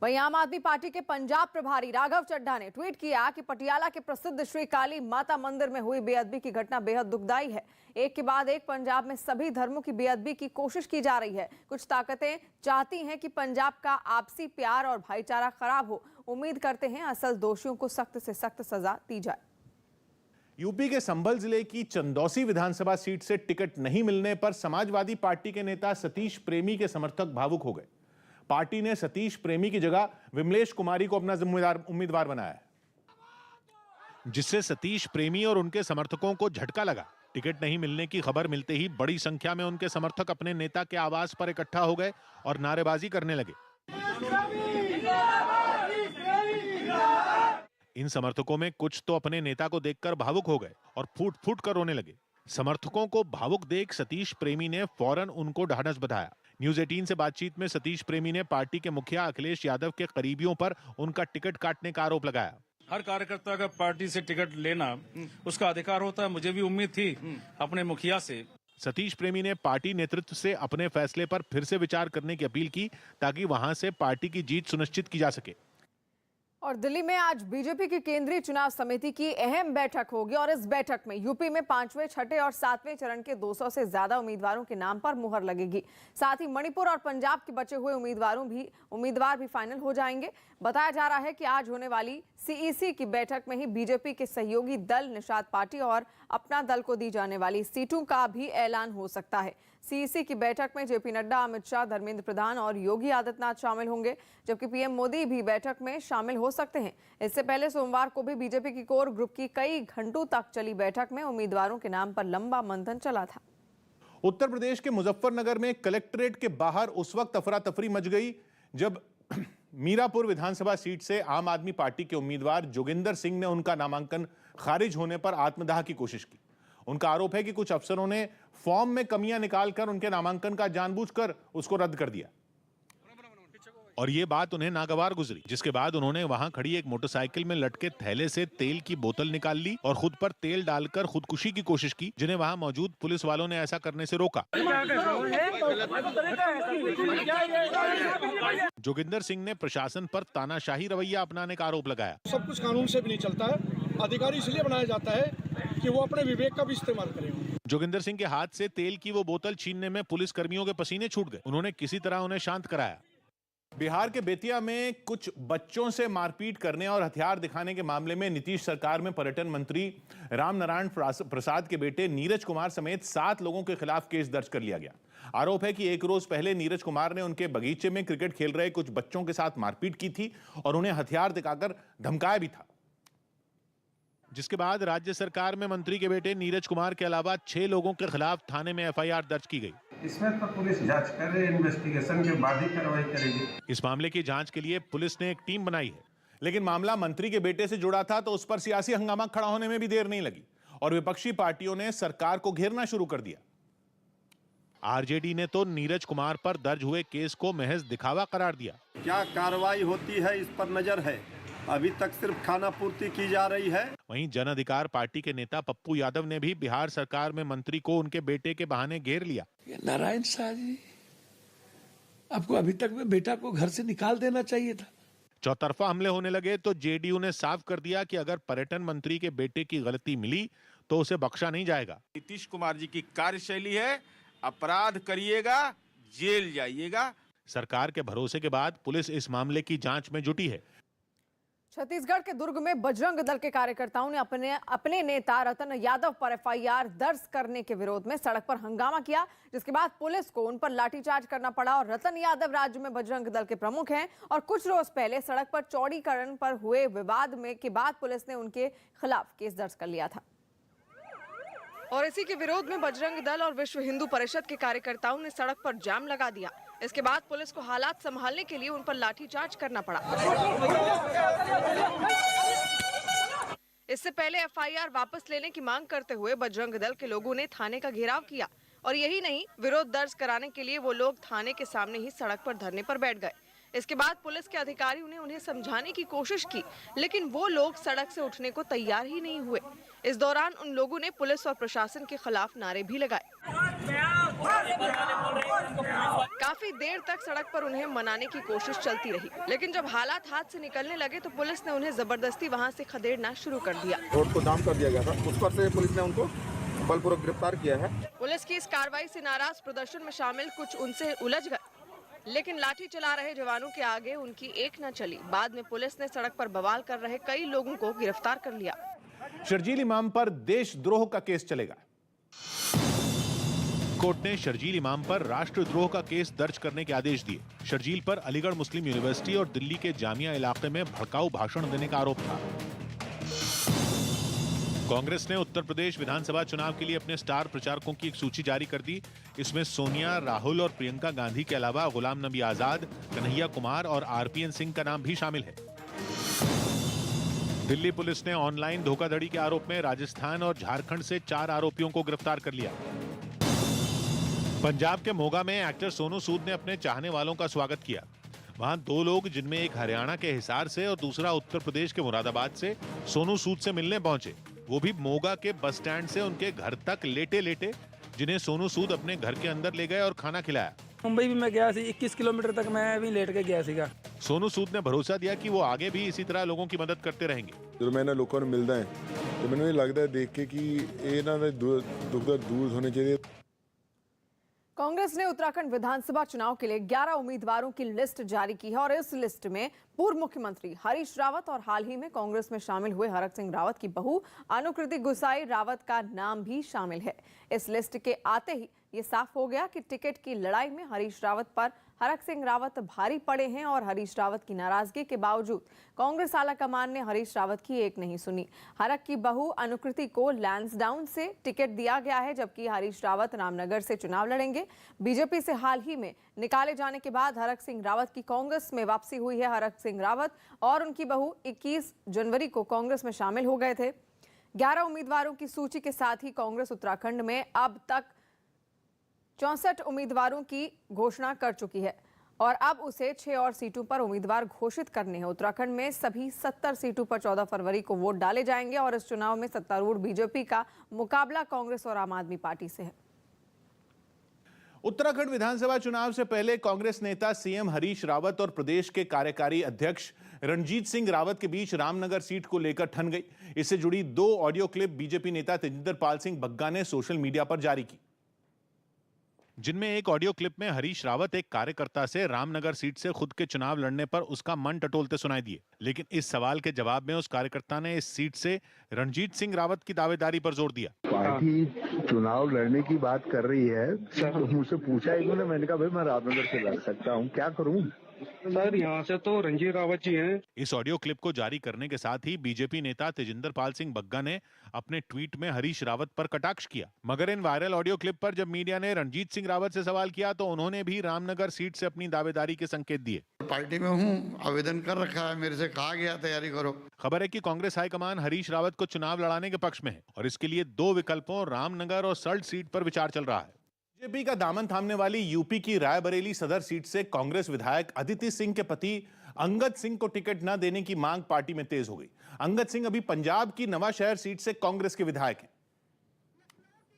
वहीं आम आदमी पार्टी के पंजाब प्रभारी राघव चड्ढा ने ट्वीट किया कि पटियाला के प्रसिद्ध श्री काली माता मंदिर में हुई बेअदबी की घटना बेहद दुखदाई है। एक के बाद एक पंजाब में सभी धर्मों की बेअदबी की कोशिश की जा रही है। कुछ ताकतें चाहती हैं कि पंजाब का आपसी प्यार और भाईचारा खराब हो। उम्मीद करते हैं असल दोषियों को सख्त से सख्त सजा दी जाए। यूपी के संभल जिले की चंदौसी विधानसभा सीट से टिकट नहीं मिलने पर समाजवादी पार्टी के नेता सतीश प्रेमी के समर्थक भावुक हो गए। पार्टी ने सतीश प्रेमी की जगह विमलेश कुमारी को अपना उम्मीदवार बनाया है, जिससे सतीश प्रेमी और उनके समर्थकों को झटका लगा। टिकट नहीं मिलने की खबर मिलते ही बड़ी संख्या में उनके समर्थक अपने नेता के आवास पर इकट्ठा हो गए और नारेबाजी करने लगे। इन समर्थकों में कुछ तो अपने नेता को देखकर भावुक हो गए और फूट फूट कर रोने लगे। समर्थकों को भावुक देख सतीश प्रेमी ने फौरन उनको ढांढस बंधाया। न्यूज 18 से बातचीत में सतीश प्रेमी ने पार्टी के मुखिया अखिलेश यादव के करीबियों पर उनका टिकट काटने का आरोप लगाया। हर कार्यकर्ता का पार्टी से टिकट लेना उसका अधिकार होता है। मुझे भी उम्मीद थी अपने मुखिया से। सतीश प्रेमी ने पार्टी नेतृत्व से अपने फैसले पर फिर से विचार करने की अपील की ताकि वहां से पार्टी की जीत सुनिश्चित की जा सके। और दिल्ली में आज बीजेपी की केंद्रीय चुनाव समिति की अहम बैठक होगी और इस बैठक में यूपी में 5वें, 6ठे और 7वें चरण के 200 से ज्यादा उम्मीदवारों के नाम पर मुहर लगेगी। साथ ही मणिपुर और पंजाब के बचे हुए उम्मीदवार भी फाइनल हो जाएंगे। बताया जा रहा है कि आज होने वाली सीईसी की बैठक में ही बीजेपी के सहयोगी दल निषाद पार्टी और अपना दल को दी जाने वाली सीटों का भी ऐलान हो सकता है। सीईसी की बैठक में जेपी नड्डा, अमित शाह, धर्मेंद्र प्रधान और योगी आदित्यनाथ शामिल होंगे, जबकि पीएम मोदी भी बैठक में शामिल हो सकते हैं। इससे पहले सोमवार को भी बीजेपी की कोर ग्रुप की कई घंटों तक चली बैठक में उम्मीदवारों के नाम पर लंबा मंथन चला था। उत्तर प्रदेश के मुजफ्फरनगर में कलेक्ट्रेट के बाहर उस वक्त अफरा तफरी मच गई जब मीरापुर विधानसभा सीट से आम आदमी पार्टी के उम्मीदवार जोगिंदर सिंह ने उनका नामांकन खारिज होने पर आत्मदाह की कोशिश की। उनका आरोप है कि कुछ अफसरों ने फॉर्म में कमियां निकालकर उनके नामांकन का जानबूझकर उसको रद्द कर दिया और यह बात उन्हें नागवार गुजरी, जिसके बाद उन्होंने वहां खड़ी एक मोटरसाइकिल में लटके थैले से तेल की बोतल निकाल ली और खुद पर तेल डालकर खुदकुशी की कोशिश की, जिन्हें वहां मौजूद पुलिस वालों ने ऐसा करने से रोका। जोगिंदर सिंह ने प्रशासन पर तानाशाही रवैया अपनाने का आरोप लगाया। सब कुछ कानून से भी नहीं चलता है। अधिकारी इसलिए बनाया जाता है कि वो अपने विवेक का भी इस्तेमाल करें। जोगिंदर सिंह के हाथ से तेल की वो बोतल छीनने में पुलिस कर्मियों के पसीने छूट गए। उन्होंने किसी तरह उन्हें शांत कराया। बिहार के बेतिया में कुछ बच्चों से मारपीट करने और हथियार दिखाने के मामले में नीतीश सरकार में पर्यटन मंत्री रामनारायण प्रसाद के बेटे नीरज कुमार समेत 7 लोगों के खिलाफ केस दर्ज कर लिया गया। आरोप है कि एक रोज पहले नीरज कुमार ने उनके बगीचे में क्रिकेट खेल रहे कुछ बच्चों के साथ मारपीट की थी और उन्हें हथियार दिखाकर धमकाया भी था, जिसके बाद राज्य सरकार में मंत्री के बेटे नीरज कुमार के अलावा 6 लोगों के खिलाफ थाने में एफआईआर दर्ज की गई। इसमें तो पुलिस जांच कर रही है, इन्वेस्टिगेशन के बाद ही कार्रवाई करेगी। इस मामले की जांच के लिए पुलिस ने एक टीम बनाई है, लेकिन मामला मंत्री के बेटे से जुड़ा था तो उस पर सियासी हंगामा खड़ा होने में भी देर नहीं लगी और विपक्षी पार्टियों ने सरकार को घेरना शुरू कर दिया। आरजेडी ने तो नीरज कुमार पर दर्ज हुए केस को महज दिखावा करार दिया। क्या कार्रवाई होती है इस पर नजर है, अभी तक सिर्फ खाना पूर्ति की जा रही है। वहीं जन अधिकार पार्टी के नेता पप्पू यादव ने भी बिहार सरकार में मंत्री को उनके बेटे के बहाने घेर लिया। नारायण शाह जी, आपको अभी तक में बेटा को घर से निकाल देना चाहिए था। चौतरफा हमले होने लगे तो जेडीयू ने साफ कर दिया कि अगर पर्यटन मंत्री के बेटे की गलती मिली तो उसे बख्शा नहीं जाएगा। नीतीश कुमार जी की कार्यशैली है, अपराध करिएगा जेल जाइएगा। सरकार के भरोसे के बाद पुलिस इस मामले की जांच में जुटी है। छत्तीसगढ़ के दुर्ग में बजरंग दल के कार्यकर्ताओं ने अपने नेता रतन यादव पर एफआईआर दर्ज करने के विरोध में सड़क पर हंगामा किया, जिसके बाद पुलिस को उन पर लाठीचार्ज करना पड़ा। और रतन यादव राज्य में बजरंग दल के प्रमुख हैं और कुछ रोज पहले सड़क पर चौड़ीकरण पर हुए विवाद में के बाद पुलिस ने उनके खिलाफ केस दर्ज कर लिया था। और इसी के विरोध में बजरंग दल और विश्व हिंदू परिषद के कार्यकर्ताओं ने सड़क पर जाम लगा दिया। इसके बाद पुलिस को हालात संभालने के लिए उन पर लाठीचार्ज करना पड़ा। इससे पहले एफआईआर वापस लेने की मांग करते हुए बजरंग दल के लोगों ने थाने का घेराव किया और यही नहीं, विरोध दर्ज कराने के लिए वो लोग थाने के सामने ही सड़क पर धरने पर बैठ गए। इसके बाद पुलिस के अधिकारियों ने उन्हें समझाने की कोशिश की, लेकिन वो लोग सड़क से उठने को तैयार ही नहीं हुए। इस दौरान उन लोगों ने पुलिस और प्रशासन के खिलाफ नारे भी लगाए। काफी देर तक सड़क पर उन्हें मनाने की कोशिश चलती रही, लेकिन जब हालात हाथ से निकलने लगे तो पुलिस ने उन्हें जबरदस्ती वहां से खदेड़ना शुरू कर दिया। रोड को जाम कर दिया गया था, उस पर से पुलिस ने उनको बलपूर्वक गिरफ्तार किया है। पुलिस की इस कार्रवाई से नाराज प्रदर्शन में शामिल कुछ उनसे उलझ गए, लेकिन लाठी चला रहे जवानों के आगे उनकी एक न चली। बाद में पुलिस ने सड़क पर बवाल कर रहे कई लोगों को गिरफ्तार कर लिया। शर्जील इमाम पर देशद्रोह का केस चलेगा। कोर्ट ने शर्जील इमाम पर राष्ट्रद्रोह का केस दर्ज करने के आदेश दिए। शर्जील पर अलीगढ़ मुस्लिम यूनिवर्सिटी और दिल्ली के जामिया इलाके में भड़काऊ भाषण देने का आरोप था। कांग्रेस ने उत्तर प्रदेश विधानसभा चुनाव के लिए अपने स्टार प्रचारकों की एक सूची जारी कर दी। इसमें सोनिया, राहुल और प्रियंका गांधी के अलावा गुलाम नबी आजाद, कन्हैया कुमार और आरपीएन सिंह का नाम भी शामिल है। दिल्ली पुलिस ने ऑनलाइन धोखाधड़ी के आरोप में राजस्थान और झारखंड से 4 आरोपियों को गिरफ्तार कर लिया। पंजाब के मोगा में एक्टर सोनू सूद ने अपने चाहने वालों का स्वागत किया। वहां 2 लोग, जिनमें एक हरियाणा के हिसार से और दूसरा उत्तर प्रदेश के मुरादाबाद से, सोनू सूद से मिलने पहुंचे। वो भी मोगा के बस स्टैंड से उनके घर तक लेटे लेटे, जिन्हें सोनू सूद अपने घर के अंदर ले गए और खाना खिलाया। मुंबई भी मैं गया सी, 21 किलोमीटर तक मैं भी लेट के गया सीगा। सोनू सूद ने भरोसा दिया कि वो आगे भी इसी तरह लोगों की मदद करते रहेंगे। ਜਦੋਂ ਮੈਂ ਇਹਨਾਂ ਲੋਕਾਂ ਨੂੰ ਮਿਲਦਾ ਹਾਂ ਤੇ ਮੈਨੂੰ ਇਹ ਲੱਗਦਾ ਦੇਖ ਕੇ ਕਿ ਇਹਨਾਂ ਦੇ ਦੁੱਖ ਦੂਰ ਹੋਣੇ ਚਾਹੀਦੇ। कांग्रेस ने उत्तराखंड विधानसभा चुनाव के लिए 11 उम्मीदवारों की लिस्ट जारी की है और इस लिस्ट में पूर्व मुख्यमंत्री हरीश रावत और हाल ही में कांग्रेस में शामिल हुए हरक सिंह रावत की बहू अनुकृति गुसाई रावत का नाम भी शामिल है। इस लिस्ट के आते ही ये साफ हो गया कि टिकट की लड़ाई में हरीश रावत पर हरक सिंह रावत भारी पड़े हैं और हरीश रावत की नाराजगी के बावजूद कांग्रेस आलाकमान ने हरीश रावत की एक नहीं सुनी। हरक की बहू अनुकृति को लैंसडाउन से टिकट दिया गया है, जबकि हरीश रावत रामनगर से चुनाव लड़ेंगे। बीजेपी से हाल ही में निकाले जाने के बाद हरक सिंह रावत की कांग्रेस में वापसी हुई है। हरक सिंह रावत और उनकी बहू 21 जनवरी को कांग्रेस में शामिल हो गए थे। 11 उम्मीदवारों की सूची के साथ ही कांग्रेस उत्तराखंड में अब तक 64 उम्मीदवारों की घोषणा कर चुकी है और अब उसे 6 और सीटों पर उम्मीदवार घोषित करने हैं। उत्तराखंड में सभी 70 सीटों पर 14 फरवरी को वोट डाले जाएंगे और इस चुनाव में सत्तारूढ़ बीजेपी का मुकाबला कांग्रेस और आम आदमी पार्टी से है। उत्तराखंड विधानसभा चुनाव से पहले कांग्रेस नेता सीएम हरीश रावत और प्रदेश के कार्यकारी अध्यक्ष रणजीत सिंह रावत के बीच रामनगर सीट को लेकर ठन गई। इससे जुड़ी 2 ऑडियो क्लिप बीजेपी नेता तेजिंदर पाल सिंह बग्गा ने सोशल मीडिया पर जारी की, जिनमें एक ऑडियो क्लिप में हरीश रावत एक कार्यकर्ता से रामनगर सीट से खुद के चुनाव लड़ने पर उसका मन टटोलते सुनाई दिए। लेकिन इस सवाल के जवाब में उस कार्यकर्ता ने इस सीट से रणजीत सिंह रावत की दावेदारी पर जोर दिया। पार्टी चुनाव लड़ने की बात कर रही है, तो मुझसे पूछा इन्होंने, मैंने कहा भाई मैं रामनगर से लड़ सकता हूँ, क्या करूँ सर? यहाँ से तो रणजीत रावत जी हैं। इस ऑडियो क्लिप को जारी करने के साथ ही बीजेपी नेता तेजिंदर पाल सिंह बग्गा ने अपने ट्वीट में हरीश रावत पर कटाक्ष किया। मगर इन वायरल ऑडियो क्लिप पर जब मीडिया ने रणजीत सिंह रावत से सवाल किया तो उन्होंने भी रामनगर सीट से अपनी दावेदारी के संकेत दिए। पार्टी में हूँ, आवेदन कर रखा है, मेरे से कहा गया तैयारी करो। खबर है कि कांग्रेस हाईकमान हरीश रावत को चुनाव लड़ाने के पक्ष में है और इसके लिए 2 विकल्पों रामनगर और सल्ट सीट पर विचार चल रहा है। बीजेपी का दामन थामने वाली यूपी की रायबरेली सदर सीट से कांग्रेस विधायक अदिति सिंह के पति अंगद सिंह को टिकट न देने की मांग पार्टी में तेज हो गई। अंगद सिंह अभी पंजाब की नवाशहर सीट से कांग्रेस के विधायक हैं,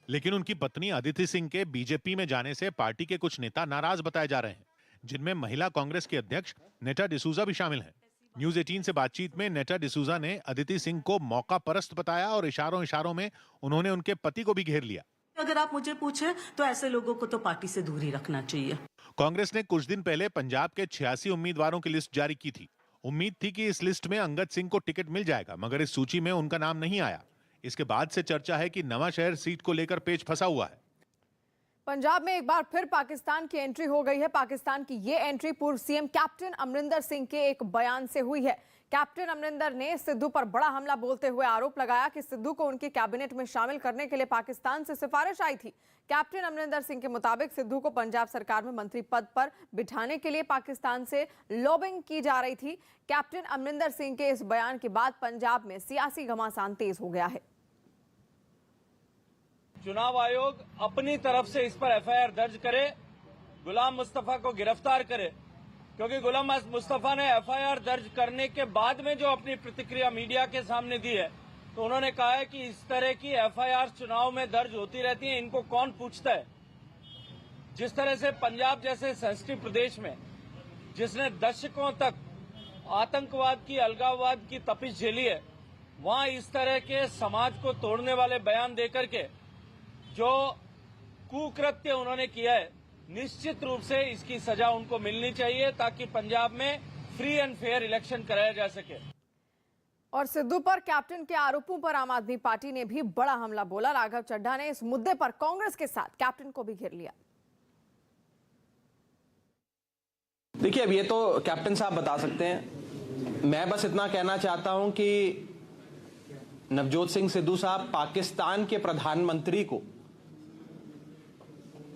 लेकिन उनकी पत्नी अदिति सिंह के बीजेपी में जाने से पार्टी के कुछ नेता नाराज बताए जा रहे हैं, जिनमें महिला कांग्रेस के अध्यक्ष नेटा डिसूजा भी शामिल हैं। न्यूज 18 से बातचीत में नेटा डिसूजा ने अदिति सिंह को मौका परस्त बताया और इशारों में उन्होंने उनके पति को भी घेर लिया। अगर आप मुझे पूछे तो ऐसे लोगों को तो पार्टी से दूर ही रखना चाहिए। कांग्रेस ने कुछ दिन पहले पंजाब के 86 उम्मीदवारों की लिस्ट जारी की थी। उम्मीद थी कि इस लिस्ट में अंगद सिंह को टिकट मिल जाएगा, मगर इस सूची में उनका नाम नहीं आया। इसके बाद से चर्चा है कि नवाशहर सीट को लेकर पेच फंसा हुआ है। पंजाब में एक बार फिर पाकिस्तान की एंट्री हो गई है। पाकिस्तान की ये एंट्री पूर्व सीएम कैप्टन अमरिंदर सिंह के एक बयान से हुई है। कैप्टन अमरिंदर ने सिद्धू पर बड़ा हमला बोलते हुए आरोप लगाया कि सिद्धू को उनकी कैबिनेट में शामिल करने के लिए पाकिस्तान से सिफारिश आई थी। कैप्टन अमरिंदर सिंह के मुताबिक सिद्धू को पंजाब सरकार में मंत्री पद पर बिठाने के लिए पाकिस्तान से लॉबिंग की जा रही थी। कैप्टन अमरिंदर सिंह के इस बयान के बाद पंजाब में सियासी घमासान तेज हो गया है। चुनाव आयोग अपनी तरफ से इस पर एफआईआर दर्ज करे, गुलाम मुस्तफा को गिरफ्तार करे, क्योंकि गुलाम मुस्तफा ने एफआईआर दर्ज करने के बाद में जो अपनी प्रतिक्रिया मीडिया के सामने दी है, तो उन्होंने कहा है कि इस तरह की एफआईआर चुनाव में दर्ज होती रहती है, इनको कौन पूछता है। जिस तरह से पंजाब जैसे सेंसिटिव प्रदेश में, जिसने दशकों तक आतंकवाद की, अलगाववाद की तपिश झेली है, वहां इस तरह के समाज को तोड़ने वाले बयान देकर के जो कुकृत्य उन्होंने किया है, निश्चित रूप से इसकी सजा उनको मिलनी चाहिए, ताकि पंजाब में फ्री एंड फेयर इलेक्शन कराया जा सके। और सिद्धू पर कैप्टन के आरोपों पर आम आदमी पार्टी ने भी बड़ा हमला बोला। राघव चड्ढा ने इस मुद्दे पर कांग्रेस के साथ कैप्टन को भी घेर लिया। देखिए, अब ये तो कैप्टन साहब बता सकते हैं। मैं बस इतना कहना चाहता हूं कि नवजोत सिंह सिद्धू साहब पाकिस्तान के प्रधानमंत्री को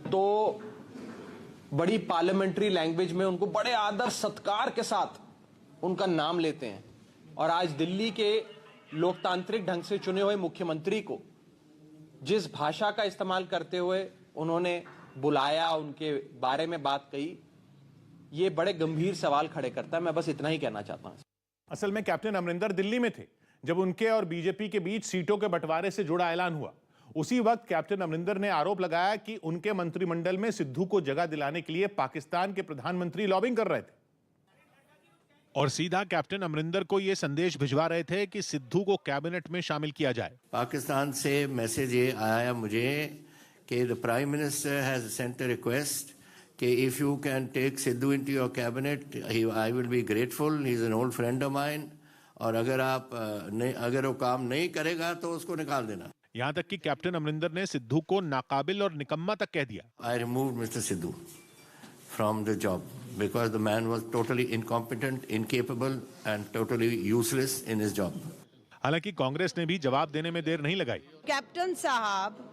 तो बड़ी पार्लियामेंट्री लैंग्वेज में उनको बड़े आदर सत्कार के साथ उनका नाम लेते हैं, और आज दिल्ली के लोकतांत्रिक ढंग से चुने हुए मुख्यमंत्री को जिस भाषा का इस्तेमाल करते हुए उन्होंने बुलाया, उनके बारे में बात कही, ये बड़े गंभीर सवाल खड़े करता है। मैं बस इतना ही कहना चाहता हूं। असल में कैप्टन अमरिंदर दिल्ली में थे जब उनके और बीजेपी के बीच सीटों के बंटवारे से जुड़ा ऐलान हुआ। उसी वक्त कैप्टन अमरिंदर ने आरोप लगाया कि उनके मंत्रिमंडल में सिद्धू को जगह दिलाने के लिए पाकिस्तान के प्रधानमंत्री लॉबिंग कर रहे थे, और सीधा कैप्टन अमरिंदर को यह संदेश भिजवा रहे थे कि सिद्धू को कैबिनेट में शामिल किया जाए। पाकिस्तान से मैसेज ये आया मुझे कि the prime minister has sent a request कि if you can take Sidhu into your cabinet I will be grateful, he is an old friend of mine, और अगर वो काम नहीं करेगा तो उसको निकाल देना। यहां तक कि कैप्टन अमरिंदर ने सिद्धू को नाकाबिल और निकम्मा तक कह दिया। I removed mister Sidhu from the job because the man was totally incompetent, incapable and totally useless in his job. हालांकि कांग्रेस ने भी जवाब देने में देर नहीं लगाई। कैप्टन साहब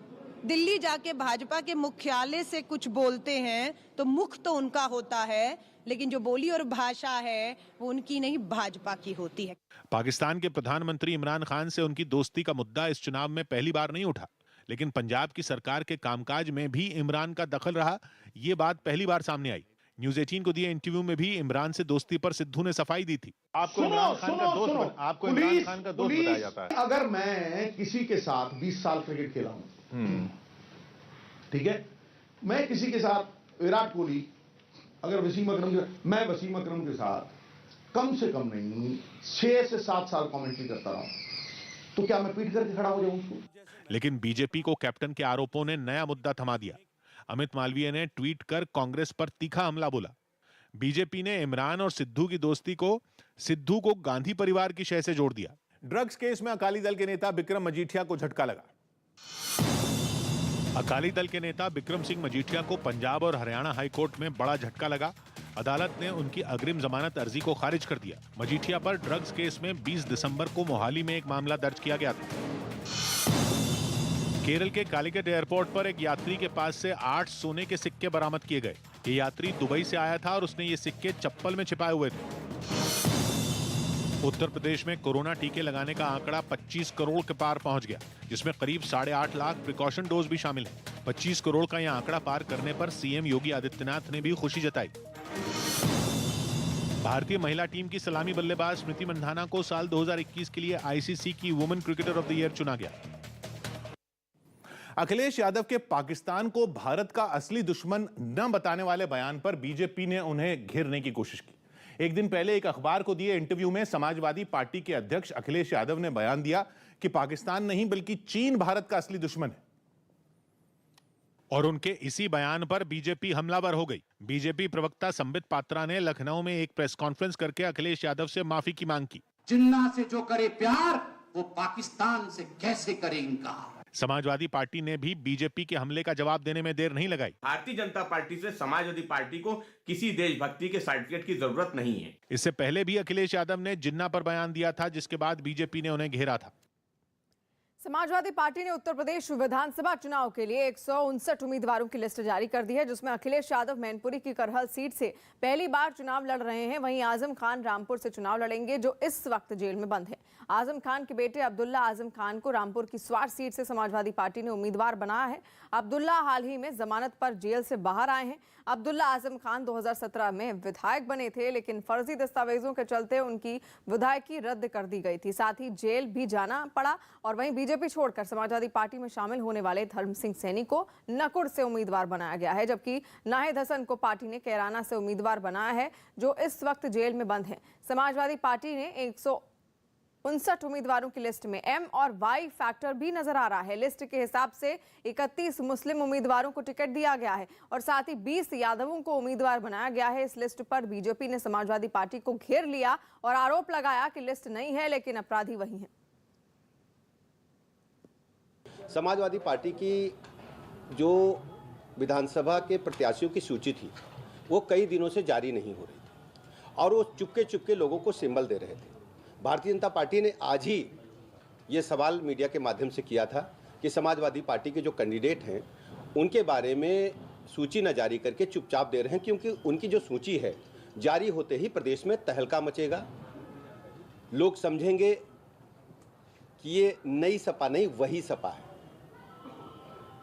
दिल्ली जाके भाजपा के मुख्यालय से कुछ बोलते हैं तो मुख तो उनका होता है, लेकिन जो बोली और भाषा है वो उनकी नहीं, भाजपा की होती है। पाकिस्तान के प्रधानमंत्री इमरान खान से उनकी दोस्ती का मुद्दा इस चुनाव में पहली बार नहीं उठा, लेकिन पंजाब की सरकार के कामकाज में भी इमरान का दखल रहा, ये बात पहली बार सामने आई। न्यूज 18 को दिए इंटरव्यू में भी इमरान से दोस्ती पर सिद्धू ने सफाई दी थी। आपको इमरान खान का दोस्त बताया जाता है। अगर मैं किसी के साथ 20 साल क्रिकेट खेला हूं, ठीक है, मैं किसी के साथ, विराट कोहली अगर वसीम अकरम मैं वसीम अकरम के साथ कम से कम नहीं 6 से 7 साल कमेंट्री करता रहा, तो क्या मैं पीट करके खड़ा हो जाऊं उसको? लेकिन बीजेपी को कैप्टन के आरोपों ने नया मुद्दा थमा दिया। अमित मालवीय ने ट्वीट कर कांग्रेस पर तीखा हमला बोला। बीजेपी ने इमरान और सिद्धू की दोस्ती को सिद्धू को गांधी परिवार की शय से जोड़ दिया। ड्रग्स केस में अकाली दल के नेता बिक्रम मजीठिया को झटका लगा। अकाली दल के नेता बिक्रम सिंह मजीठिया को पंजाब और हरियाणा हाईकोर्ट में बड़ा झटका लगा। अदालत ने उनकी अग्रिम जमानत अर्जी को खारिज कर दिया। मजीठिया पर ड्रग्स केस में 20 दिसंबर को मोहाली में एक मामला दर्ज किया गया था। केरल के कालीकट एयरपोर्ट पर एक यात्री के पास से 8 सोने के सिक्के बरामद किए गए। ये यात्री दुबई से आया था और उसने ये सिक्के चप्पल में छिपाए हुए थे। उत्तर प्रदेश में कोरोना टीके लगाने का आंकड़ा 25 करोड़ के पार पहुंच गया, जिसमें करीब 8.5 लाख प्रिकॉशन डोज भी शामिल है। 25 करोड़ का यह आंकड़ा पार करने पर सीएम योगी आदित्यनाथ ने भी खुशी जताई। भारतीय महिला टीम की सलामी बल्लेबाज स्मृति मंधाना को साल 2021 के लिए आईसीसी की women cricketer of the year चुना गया। अखिलेश यादव के पाकिस्तान को भारत का असली दुश्मन न बताने वाले बयान पर बीजेपी ने उन्हें घेरने की कोशिश की। एक दिन पहले एक अखबार को दिए इंटरव्यू में समाजवादी पार्टी के अध्यक्ष अखिलेश यादव ने बयान दिया कि पाकिस्तान नहीं बल्कि चीन भारत का असली दुश्मन है। और उनके इसी बयान पर बीजेपी हमलावर हो गई। बीजेपी प्रवक्ता संबित पात्रा ने लखनऊ में एक प्रेस कॉन्फ्रेंस करके अखिलेश यादव से माफी की मांग की। जिन्ना से जो करे प्यार वो पाकिस्तान से कैसे करे इनकार। समाजवादी पार्टी ने भी बीजेपी के हमले का जवाब देने में देर नहीं लगाई। भारतीय जनता पार्टी से समाजवादी पार्टी को किसी देशभक्ति के सर्टिफिकेट की जरूरत नहीं है। इससे पहले भी अखिलेश यादव ने जिन्ना पर बयान दिया था, जिसके बाद बीजेपी ने उन्हें घेरा था। समाजवादी पार्टी ने उत्तर प्रदेश विधानसभा चुनाव के लिए 159 उम्मीदवारों की लिस्ट जारी कर दी है, जिसमें अखिलेश यादव मैनपुरी की करहल सीट से पहली बार चुनाव लड़ रहे हैं। वहीं आजम खान रामपुर से चुनाव लड़ेंगे, जो इस वक्त जेल में बंद है। आजम खान के बेटे अब्दुल्ला आजम खान को रामपुर की स्वार सीट से समाजवादी पार्टी ने उम्मीदवार बनाया है। अब्दुल्ला हाल ही में जमानत पर जेल से बाहर आए हैं। अब्दुल्ला आजम खान 2017 में विधायक बने थे, लेकिन फर्जी दस्तावेजों के चलते उनकी विधायकी रद्द कर दी गई थी। साथ ही जेल भी जाना पड़ा। और वहीं बीजेपी छोड़कर समाजवादी पार्टी में शामिल होने वाले धर्म सिंह सैनी को नकुड़ से उम्मीदवार बनाया गया है, जबकि नाहिद हसन को पार्टी ने कैराना से उम्मीदवार बनाया है, जो इस वक्त जेल में बंद है। समाजवादी पार्टी ने 159 उम्मीदवारों की लिस्ट में एम और वाई फैक्टर भी नजर आ रहा है। लिस्ट के हिसाब से 31 मुस्लिम उम्मीदवारों को टिकट दिया गया है और साथ ही 20 यादवों को उम्मीदवार बनाया गया है। इस लिस्ट पर बीजेपी ने समाजवादी पार्टी को घेर लिया और आरोप लगाया कि लिस्ट नहीं है, लेकिन अपराधी वही हैं। समाजवादी पार्टी की जो विधानसभा के प्रत्याशियों की सूची थी वो कई दिनों से जारी नहीं हो रही थी और वो चुपके चुपके लोगों को सिंबल दे रहे थे। भारतीय जनता पार्टी ने आज ही ये सवाल मीडिया के माध्यम से किया था कि समाजवादी पार्टी के जो कैंडिडेट हैं उनके बारे में सूची न जारी करके चुपचाप दे रहे हैं, क्योंकि उनकी जो सूची है जारी होते ही प्रदेश में तहलका मचेगा। लोग समझेंगे कि ये नई सपा नहीं वही सपा है।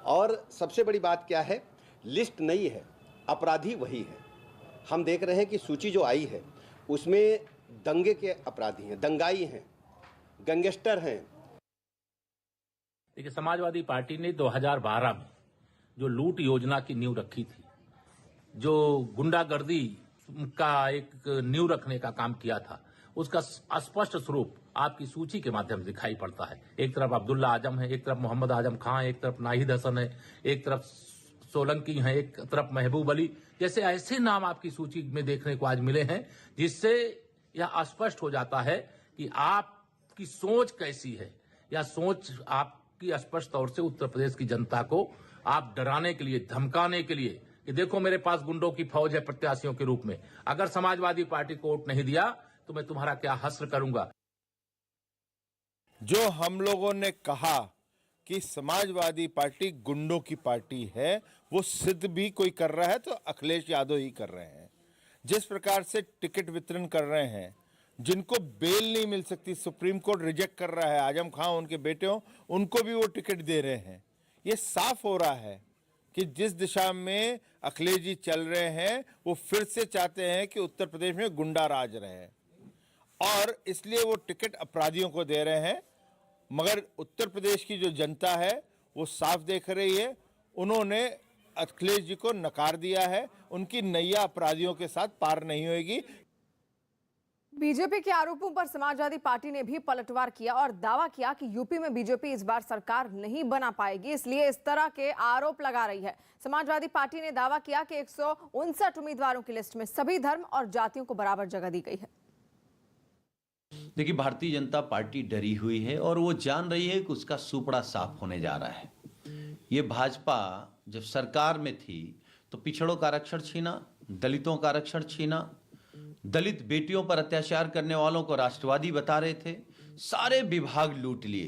और सबसे बड़ी बात क्या है, लिस्ट नई है, अपराधी वही है। हम देख रहे हैं कि सूची जो आई है उसमें दंगे के अपराधी हैं, दंगाई हैं, गैंगस्टर हैं। देखिए, समाजवादी पार्टी ने 2012 में जो लूट योजना की नींव रखी थी, जो गुंडागर्दी का एक नींव रखने का काम किया था, उसका स्पष्ट स्वरूप आपकी सूची के माध्यम से दिखाई पड़ता है। एक तरफ अब्दुल्ला आजम है, एक तरफ मोहम्मद आजम खान, एक तरफ नाहिद हसन है, एक तरफ सोलंकी है, एक तरफ महबूब अली, जैसे ऐसे नाम आपकी सूची में देखने को आज मिले हैं, जिससे यह स्पष्ट हो जाता है कि आपकी सोच कैसी है। यह सोच आपकी स्पष्ट तौर से उत्तर प्रदेश की जनता को आप डराने के लिए, धमकाने के लिए कि देखो मेरे पास गुंडों की फौज है प्रत्याशियों के रूप में, अगर समाजवादी पार्टी को वोट नहीं दिया तो मैं तुम्हारा क्या हश्र करूंगा। जो हम लोगों ने कहा कि समाजवादी पार्टी गुंडों की पार्टी है, वो सिद्ध भी कोई कर रहा है तो अखिलेश यादव ही कर रहे हैं। जिस प्रकार से टिकट वितरण कर रहे हैं, जिनको बेल नहीं मिल सकती, सुप्रीम कोर्ट रिजेक्ट कर रहा है, आजम खान उनके बेटे हो, उनको भी वो टिकट दे रहे हैं। ये साफ हो रहा है कि जिस दिशा में अखिलेश जी चल रहे हैं वो फिर से चाहते हैं कि उत्तर प्रदेश में गुंडा राज रहे, और इसलिए वो टिकट अपराधियों को दे रहे हैं। मगर उत्तर प्रदेश की जो जनता है वो साफ देख रही है। उन्होंने अखिलेश जी को नकार दिया है। उनकी नैया अपराधियों के साथ पार नहीं होगी। बीजेपी के आरोपों पर समाजवादी पार्टी ने भी पलटवार किया और दावा किया कि यूपी में बीजेपी इस बार सरकार नहीं बना पाएगी, इसलिए इस तरह के आरोप लगा रही है। समाजवादी पार्टी ने दावा किया कि 159 उम्मीदवारों की लिस्ट में सभी धर्म और जातियों को बराबर जगह दी गई है। देखिए, भारतीय जनता पार्टी डरी हुई है और वो जान रही है कि उसका सुपड़ा साफ होने जा रहा है। ये भाजपा जब सरकार में थी तो पिछड़ों का आरक्षण छीना, दलितों का आरक्षण छीना, दलित बेटियों पर अत्याचार करने वालों को राष्ट्रवादी बता रहे थे, सारे विभाग लूट लिए।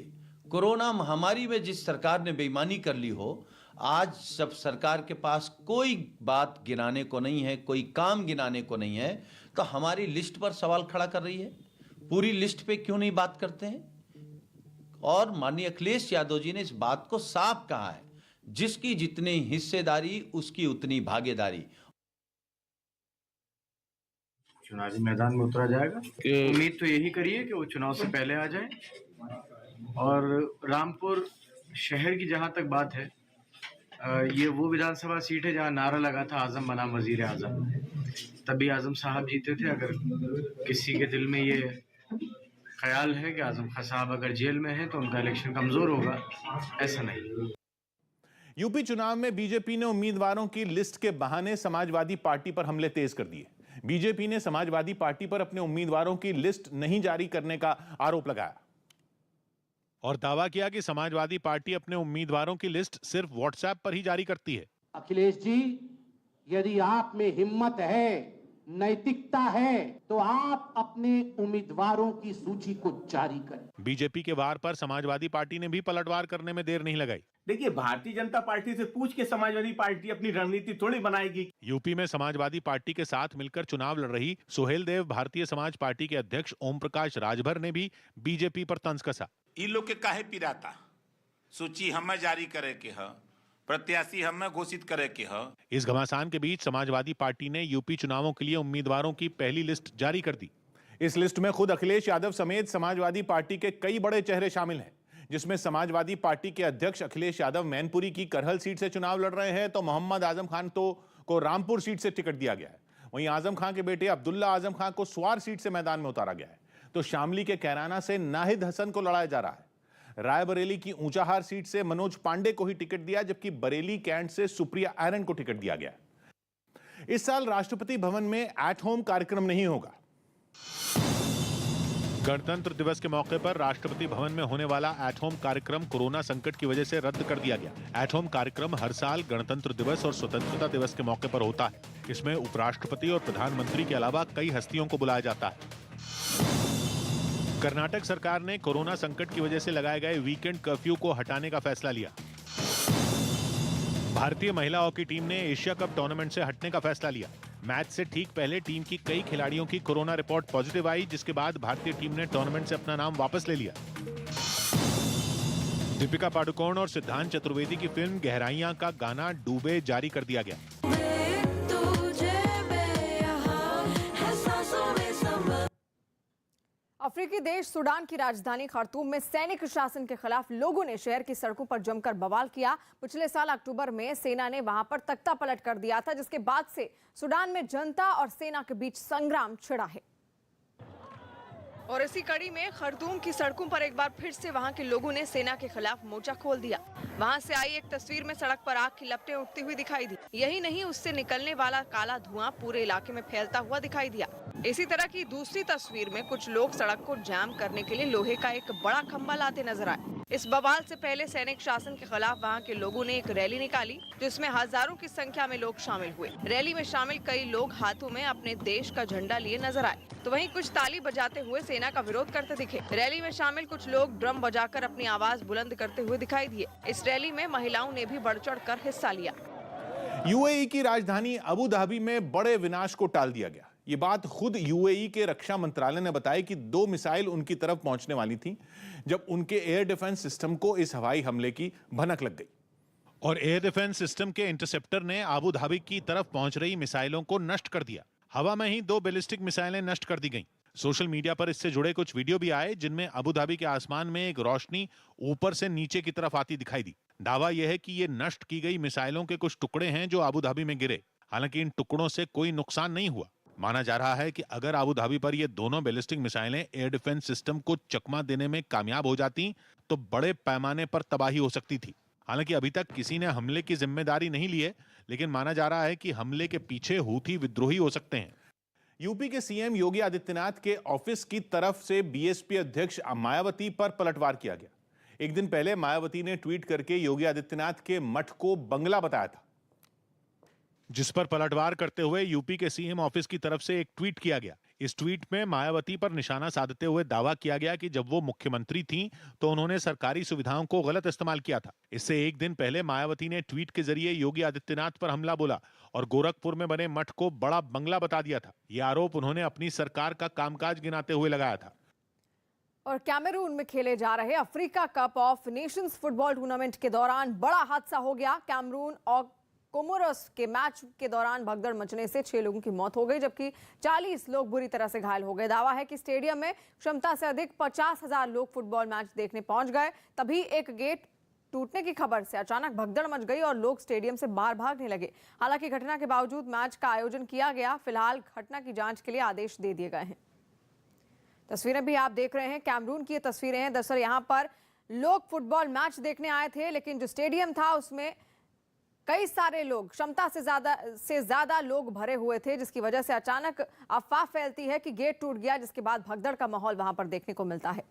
कोरोना महामारी में जिस सरकार ने बेईमानी कर ली हो, आज जब सरकार के पास कोई बात गिनाने को नहीं है, कोई काम गिनाने को नहीं है, तो हमारी लिस्ट पर सवाल खड़ा कर रही है। पूरी लिस्ट पे क्यों नहीं बात करते हैं? और माननीय अखिलेश यादव जी ने इस बात को साफ कहा है, जिसकी जितनी हिस्सेदारी उसकी उतनी भागीदारी। चुनावी मैदान में उतरा जाएगा। उम्मीद तो यही करिए कि वो चुनाव से पहले आ जाए। और रामपुर शहर की जहां तक बात है, ये वो विधानसभा सीट है जहां नारा लगा था आजम बनाम वजीर आजम। तभी आजम साहब जीते थे। अगर किसी के दिल में ये ख्याल है कि आजम खान साहब अगर जेल में है तो उनका इलेक्शन कमजोर होगा, ऐसा नहीं। यूपी चुनाव में बीजेपी ने उम्मीदवारों की लिस्ट के बहाने समाजवादी पार्टी पर हमले तेज कर दिए। बीजेपी ने समाजवादी पार्टी पर अपने उम्मीदवारों की लिस्ट नहीं जारी करने का आरोप लगाया और दावा किया कि समाजवादी पार्टी अपने उम्मीदवारों की लिस्ट सिर्फ व्हाट्सएप पर ही जारी करती है। अखिलेश जी, यदि आप में हिम्मत है, नैतिकता है, तो आप अपने उम्मीदवारों की सूची को जारी करें। बीजेपी के वार पर समाजवादी पार्टी ने भी पलटवार करने में देर नहीं लगाई। देखिए, भारतीय जनता पार्टी से पूछ के समाजवादी पार्टी अपनी रणनीति थोड़ी बनाएगी। यूपी में समाजवादी पार्टी के साथ मिलकर चुनाव लड़ रही सुहेल देव भारतीय समाज पार्टी के अध्यक्ष ओम प्रकाश राजभर ने भी बीजेपी पर तंज कसा। इन लोग के काहे पिराता सूची हमें जारी करे के है, प्रत्याशी हमें घोषित करे के है। इस घमासान के बीच समाजवादी पार्टी ने यूपी चुनावों के लिए उम्मीदवारों की पहली लिस्ट जारी कर दी। इस लिस्ट में खुद अखिलेश यादव समेत समाजवादी पार्टी के कई बड़े चेहरे शामिल हैं, जिसमें समाजवादी पार्टी के अध्यक्ष अखिलेश यादव मैनपुरी की करहल सीट से चुनाव लड़ रहे हैं, तो मोहम्मद आजम खान को रामपुर सीट से टिकट दिया गया है। वहीं आजम खान के बेटे अब्दुल्ला आजम खान को स्वार सीट से मैदान में उतारा गया है, तो शामली के कैराना से नाहिद हसन को लड़ाया जा रहा है। रायबरेली की ऊंचाहार सीट से मनोज पांडे को ही टिकट दिया, जबकि बरेली कैंट से सुप्रिया आयरन को टिकट दिया गया। इस साल राष्ट्रपति भवन में एट होम कार्यक्रम नहीं होगा। गणतंत्र दिवस के मौके पर राष्ट्रपति भवन में होने वाला एट होम कार्यक्रम कोरोना संकट की वजह से रद्द कर दिया गया। एट होम कार्यक्रम हर साल गणतंत्र दिवस और स्वतंत्रता दिवस के मौके पर होता है। इसमें उपराष्ट्रपति और प्रधानमंत्री के अलावा कई हस्तियों को बुलाया जाता है। कर्नाटक सरकार ने कोरोना संकट की वजह से लगाए गए वीकेंड कर्फ्यू को हटाने का फैसला लिया। भारतीय महिला हॉकी टीम ने एशिया कप टूर्नामेंट से हटने का फैसला लिया। मैच से ठीक पहले टीम की कई खिलाड़ियों की कोरोना रिपोर्ट पॉजिटिव आई, जिसके बाद भारतीय टीम ने टूर्नामेंट से अपना नाम वापस ले लिया। दीपिका पादुकोण और सिद्धांत चतुर्वेदी की फिल्म गहराइयां का गाना डूबे जारी कर दिया गया। अफ्रीकी देश सूडान की राजधानी खार्तूम में सैनिक शासन के खिलाफ लोगों ने शहर की सड़कों पर जमकर बवाल किया। पिछले साल अक्टूबर में सेना ने वहां पर तख्ता पलट कर दिया था, जिसके बाद से सूडान में जनता और सेना के बीच संग्राम छिड़ा है। और इसी कड़ी में खार्तूम की सड़कों पर एक बार फिर से वहां के लोगों ने सेना के खिलाफ मोर्चा खोल दिया। वहां से आई एक तस्वीर में सड़क पर आग की लपटें उठती हुई दिखाई दी। यही नहीं, उससे निकलने वाला काला धुआं पूरे इलाके में फैलता हुआ दिखाई दिया। इसी तरह की दूसरी तस्वीर में कुछ लोग सड़क को जाम करने के लिए लोहे का एक बड़ा खंभा लाते नजर आए। इस बवाल से पहले सैनिक शासन के खिलाफ वहां के लोगों ने एक रैली निकाली, जिसमें हजारों की संख्या में लोग शामिल हुए। रैली में शामिल कई लोग हाथों में अपने देश का झंडा लिए नजर आए, तो वहीं कुछ ताली बजाते हुए सेना का विरोध करते दिखे। रैली में शामिल कुछ लोग ड्रम बजाकर अपनी आवाज बुलंद करते हुए दिखाई दिए। इस रैली में महिलाओं ने भी बढ़ चढ़ कर हिस्सा लिया। यूएई की राजधानी अबू धाबी में बड़े विनाश को टाल दिया गया। ये बात खुद यूएई के रक्षा मंत्रालय ने बताई कि 2 मिसाइल उनकी तरफ पहुंचने वाली थी, जब उनके एयर डिफेंस सिस्टम को इस हवाई हमले की भनक लग गई और एयर डिफेंस सिस्टम के इंटरसेप्टर ने अबू धाबी की तरफ पहुंच रही मिसाइलों को नष्ट कर दिया। हवा में ही 2 बैलिस्टिक मिसाइलें नष्ट कर दी गईं। सोशल मीडिया पर इससे जुड़े कुछ वीडियो भी आए, जिनमें अबू धाबी के आसमान में एक रोशनी ऊपर से नीचे की तरफ आती दिखाई दी। दावा यह है कि ये नष्ट की गई मिसाइलों के कुछ टुकड़े हैं जो अबू धाबी में गिरे। हालांकि इन टुकड़ों से कोई नुकसान नहीं हुआ। माना जा रहा है कि अगर अबू धाबी पर ये दोनों बैलिस्टिक मिसाइलें एयर डिफेंस सिस्टम को चकमा देने में कामयाब हो जाती तो बड़े पैमाने पर तबाही हो सकती थी। हालांकि अभी तक किसी ने हमले की जिम्मेदारी नहीं ली है, लेकिन माना जा रहा है कि हमले के पीछे हूथी विद्रोही हो सकते हैं। यूपी के सीएम योगी आदित्यनाथ के ऑफिस की तरफ से बीएसपी अध्यक्ष मायावती पर पलटवार किया गया। एक दिन पहले मायावती ने ट्वीट करके योगी आदित्यनाथ के मठ को बंगला बताया था, जिस पर पलटवार करते हुए यूपी के सीएम ऑफिस की तरफ से एक ट्वीट किया गया। इस ट्वीट में मायावती पर निशाना साधते हुए दावा किया गया कि जब वो मुख्यमंत्री थीं तो उन्होंने सरकारी सुविधाओं को गलत इस्तेमाल किया था। इससे एक दिन पहले मायावती ने ट्वीट के जरिए योगी आदित्यनाथ पर हमला बोला और गोरखपुर में बने मठ को बड़ा बंगला बता दिया था। ये आरोप उन्होंने अपनी सरकार का कामकाज गिनाते हुए लगाया था। और कैमरून में खेले जा रहे Africa cup of Nations football tournament के दौरान बड़ा हादसा हो गया। कैमरून और कोमोरोस के मैच के दौरान भगदड़ मचने से 6 लोगों की मौत हो गई, जबकि 40 लोग बुरी तरह से घायल हो गए। दावा है कि स्टेडियम में क्षमता से अधिक 50,000 लोग फुटबॉल मैच देखने पहुंच गए। तभी एक गेट टूटने की खबर से अचानक भगदड़ मच गई और लोग स्टेडियम से बाहर भागने लगे। हालांकि घटना के बावजूद मैच का आयोजन किया गया। फिलहाल घटना की जांच के लिए आदेश दे दिए गए हैं। तस्वीरें भी आप देख रहे हैं, कैमरून की ये तस्वीरें हैं। दरअसल यहाँ पर लोग फुटबॉल मैच देखने आए थे, लेकिन जो स्टेडियम था उसमें कई सारे लोग, क्षमता से ज्यादा लोग भरे हुए थे, जिसकी वजह से अचानक अफवाह फैलती है कि गेट टूट गया, जिसके बाद भगदड़ का माहौल वहां पर देखने को मिलता है।